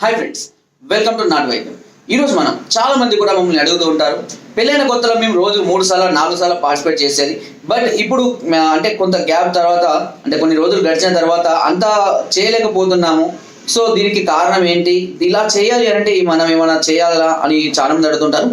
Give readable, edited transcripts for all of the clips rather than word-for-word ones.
Hi friends, welcome to not వైద్యం. ఈరోజు మనం చాలా మంది కూడా మమ్మల్ని అడుగుతూ ఉంటారు. పెళ్ళైన కొత్తలో మేము రోజు 3 సార్లు 4 సార్లు పార్టిసిపేట్ చేసేది. బట్ ఇప్పుడు అంటే కొంత గ్యాప్ తర్వాత, అంటే కొన్ని రోజులు గడిచిన తర్వాత అంతా చేయలేకపోతున్నాము. సో దీనికి కారణం ఏంటి? ఇలా చేయాలి అంటే మనం ఏమైనా చేయాలా అని చాలా మంది అడుగుతుంటారు.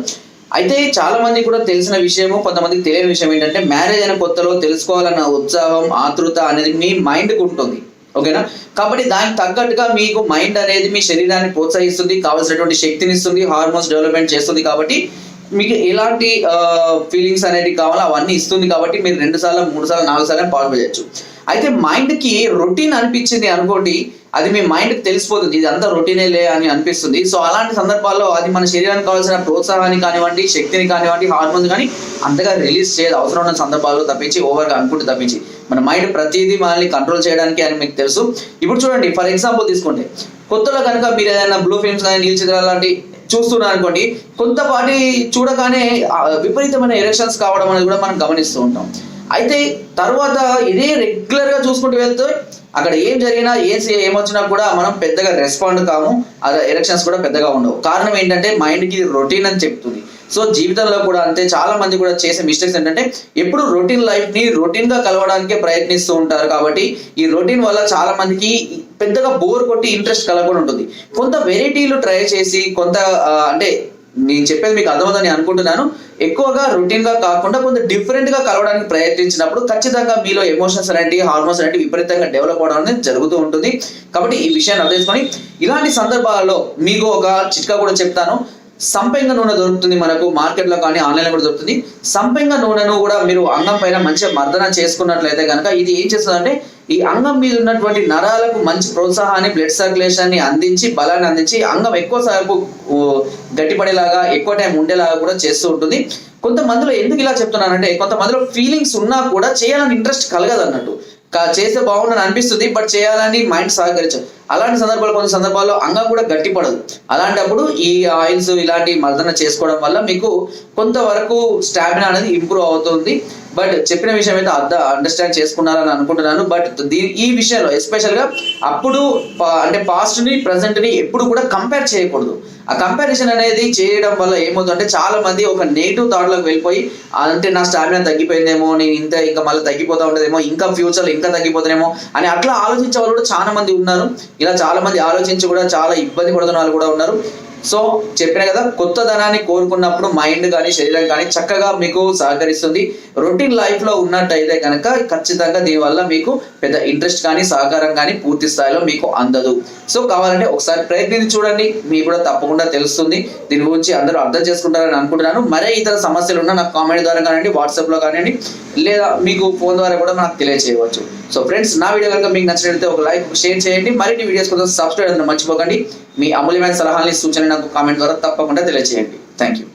అయితే చాలా మంది కూడా తెలిసిన విషయము, కొంతమందికి తెలియని విషయం ఏంటంటే, మ్యారేజ్ అయిన కొత్తలో తెలుసుకోవాలన్న ఉత్సాహం, ఆతృత అనేది మీ మైండ్కి ఉంటుంది. ఓకేనా? కాబట్టి దానికి తగ్గట్టుగా మీకు మైండ్ అనేది మీ శరీరాన్ని ప్రోత్సహిస్తుంది, కావాల్సినటువంటి శక్తిని ఇస్తుంది, హార్మోన్స్ డెవలప్మెంట్ చేస్తుంది. కాబట్టి మీకు ఎలాంటి ఫీలింగ్స్ అనేవి కావాలో అవన్నీ ఇస్తుంది. కాబట్టి మీరు 2 సార్లు 3 సార్లు 4 సార్లు పాల్గొనవచ్చు చేయొచ్చు. అయితే మైండ్కి రొటీన్ అనిపించింది అనుకోండి, అది మీ మైండ్కి తెలిసిపోతుంది ఇది అంతా రొటీనేలే అని అనిపిస్తుంది. సో అలాంటి సందర్భాల్లో అది మన శరీరానికి కావాల్సిన ప్రోత్సాహాన్ని కానివ్వండి, శక్తిని కానివ్వండి, హార్మోన్స్ కానీ అంతగా రిలీజ్ చేయదు అవసరం ఉన్న సందర్భాల్లో తప్పించి, ఓవర్గా అనుకుంటూ తప్పించి. మన మైండ్ ప్రతిదీ మనల్ని కంట్రోల్ చేయడానికి అని మీకు తెలుసు. ఇప్పుడు చూడండి, ఫర్ ఎగ్జాంపుల్ తీసుకుంటే, కొత్తలో కనుక మీరు ఏదైనా బ్లూ ఫిల్మ్స్ కానీ, నీల్ చిత్రాలు లాంటి చూస్తున్నారు అనుకోండి, కొంతపాటి చూడగానే విపరీతమైన ఎరెక్షన్స్ కావడం అనేది కూడా మనం గమనిస్తూ ఉంటాం. అయితే తర్వాత ఇదే రెగ్యులర్గా చూసుకుంటూ వెళ్తే అక్కడ ఏం జరిగినా ఏమొచ్చినా కూడా మనం పెద్దగా రెస్పాండ్ కాము, ఎరెక్షన్స్ కూడా పెద్దగా ఉండవు. కారణం ఏంటంటే మైండ్కి ఇది రొటీన్ అని చెప్తుంది. సో జీవితంలో కూడా అంతే, చాలా మంది కూడా చేసే మిస్టేక్స్ ఏంటంటే ఎప్పుడు రొటీన్ లైఫ్ని రొటీన్గా కలవడానికే ప్రయత్నిస్తూ ఉంటారు. కాబట్టి ఈ రొటీన్ వల్ల చాలా మందికి పెద్దగా బోర్ కొట్టి ఇంట్రెస్ట్ కలగకుండా ఉంటుంది. కొంత వెరైటీలు ట్రై చేసి, కొంత అంటే నేను చెప్పేది మీకు అర్థమవుతుందని అనుకుంటున్నాను. ఎక్కువగా రొటీన్గా కాకుండా కొంత డిఫరెంట్గా కలవడానికి ప్రయత్నించినప్పుడు ఖచ్చితంగా మీలో ఎమోషన్స్ అనేవి, హార్మోన్స్ అనేవి విపరీతంగా డెవలప్ అవడం అనేది జరుగుతూ ఉంటుంది. కాబట్టి ఈ విషయాన్ని అర్థం చేసుకొని ఇలాంటి సందర్భాల్లో మీకు ఒక చిట్కా కూడా చెప్తాను. సంపెంగ నూనె దొరుకుతుంది మనకు మార్కెట్లో కానీ ఆన్లైన్లో కూడా దొరుకుతుంది. సంపెంగ నూనెను కూడా మీరు అంగం పైన మంచిగా మర్దన చేసుకున్నట్లయితే కనుక ఇది ఏం చేస్తుందంటే, ఈ అంగం మీద ఉన్నటువంటి నరాలకు మంచి ప్రోత్సాహాన్ని, బ్లడ్ సర్క్యులేషన్ని అందించి, బలాన్ని అందించి, అంగం ఎక్కువ సేపు గట్టిపడేలాగా, ఎక్కువ టైం ఉండేలాగా కూడా చేస్తూ ఉంటుంది. కొంతమందిలో ఎందుకు ఇలా చెప్తున్నానంటే, కొంతమందిలో ఫీలింగ్స్ ఉన్నా కూడా చేయాలని ఇంట్రెస్ట్ కలగదు అన్నట్టు. చేస్తే బాగుండని అనిపిస్తుంది, బట్ చేయాలని మైండ్ సహకరించదు. అలాంటి సందర్భాలు, కొన్ని సందర్భాల్లో అంగం కూడా గట్టిపడదు. అలాంటప్పుడు ఈ ఆయిల్స్ ఇలాంటి మర్దన చేసుకోవడం వల్ల మీకు కొంతవరకు స్టామినా అనేది ఇంప్రూవ్ అవుతుంది. బట్ చెప్పిన విషయం అయితే అండర్స్టాండ్ చేసుకున్నారని అనుకుంటున్నాను. బట్ ఈ విషయంలో ఎస్పెషల్గా అప్పుడు అంటే పాస్ట్ని, ప్రజెంట్ని ఎప్పుడు కూడా కంపేర్ చేయకూడదు. ఆ కంపారిజన్ అనేది చేయడం వల్ల ఏమవుతుందంటే, చాలా మంది ఒక నెగిటివ్ థాట్లోకి వెళ్ళిపోయి, అంటే నా స్టామినా తగ్గిపోయిందేమో, నేను ఇంకా మళ్ళీ తగ్గిపోతూ ఉంటుందేమో, ఇంకా ఫ్యూచర్లో ఇంకా తగ్గిపోతుందేమో అని అట్లా ఆలోచించే వాళ్ళు కూడా చాలా మంది ఉన్నారు. ఇలా చాలా మంది ఆలోచించి కూడా చాలా ఇబ్బంది పడుతున్న వాళ్ళు కూడా ఉన్నారు. సో చెప్పిన కదా, కొత్త ధనాన్ని కోరుకున్నప్పుడు మైండ్ కానీ శరీరం కానీ చక్కగా మీకు సహకరిస్తుంది. రొటీన్ లైఫ్లో ఉన్నట్టయితే కనుక ఖచ్చితంగా దీనివల్ల మీకు పెద్ద ఇంట్రెస్ట్ కానీ, సహకారం కానీ పూర్తి స్థాయిలో మీకు అందదు. సో కావాలంటే ఒకసారి ప్రయత్నించి చూడండి, మీకు కూడా తప్పకుండా తెలుస్తుంది. దీని గురించి అందరూ అర్థం చేసుకుంటారని అనుకుంటున్నాను. మరే ఇతర సమస్యలు ఉన్నా నాకు కామెంట్ ద్వారా కానివ్వండి, వాట్సాప్లో కానివ్వండి, లేదా మీకు ఫోన్ ద్వారా కూడా నాకు తెలియజేయవచ్చు. సో ఫ్రెండ్స్, నా వీడియో కనుక మీకు నచ్చినట్లయితే ఒక లైక్, షేర్ చేయండి. మరిన్ని వీడియోస్ కోసం సబ్స్క్రైబ్ చేయడం మర్చిపోకండి. మీ అమూల్యమైన సలహాలని, సూచనలు నాకు కామెంట్ ద్వారా తప్పకుండా తెలియజేయండి. Thank you.